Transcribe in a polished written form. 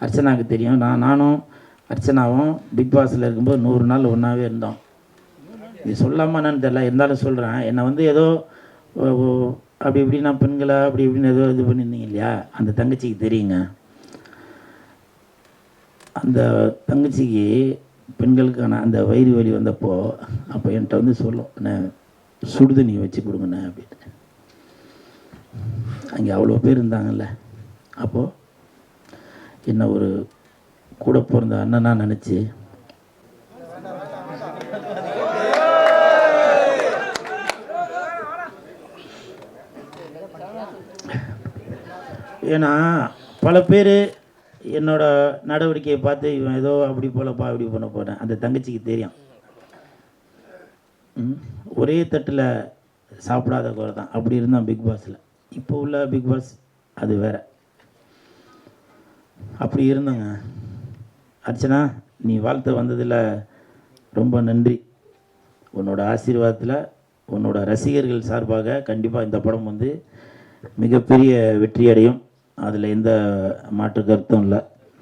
அர்ச்சனாவுக்கு தெரியும். நானும் அர்ச்சனாவும் பிக் பாஸில் இருக்கும்போது 100 நாள் ஒன்றாவே இருந்தோம். இது சொல்லாமல் என்னன்னு தெரில, இருந்தாலும் சொல்கிறேன். என்னை வந்து ஏதோ அப்படி இப்படி நான் பெண்களை அப்படி இப்படின்னு ஏதோ இது பண்ணியிருந்தீங்க இல்லையா, அந்த தங்கச்சிக்கு தெரியுங்க. அந்த தங்கச்சிக்கு பெண்களுக்கான அந்த வயிறு வலி வந்தப்போ அப்போ என்கிட்ட வந்து சொல்லும், நான் சுடுதண்ணி வச்சு கொடுங்கண்ணே அப்படின்னு. அங்கே அவ்வளோ பேர் இருந்தாங்கல்ல. அப்போது என்ன ஒரு கூட பிறந்த அண்ணனா நினச்சி ஏன்னா பல பேர் என்னோடய நடவடிக்கையை பார்த்து இவன் ஏதோ அப்படி போலப்பா அப்படி பண்ண போகிறேன். அந்த தங்கச்சிக்கு தெரியும். ஒரே தட்டில் சாப்பிடாத குறை தான். அப்படி இருந்தான் பிக் பாஸில். இப்போ உள்ள பிக் பாஸ் அது வேறு. அப்படி இருந்தங்க. அர்ச்சனா, நீ வாழ்த்து வந்ததில் ரொம்ப நன்றி. உன்னோட ஆசீர்வாதத்தில் உன்னோட ரசிகர்கள் சார்பாக கண்டிப்பாக இந்த படம் வந்து மிகப்பெரிய வெற்றி அடையும். அதில் எந்த மாற்று கருத்தும் இல்லை.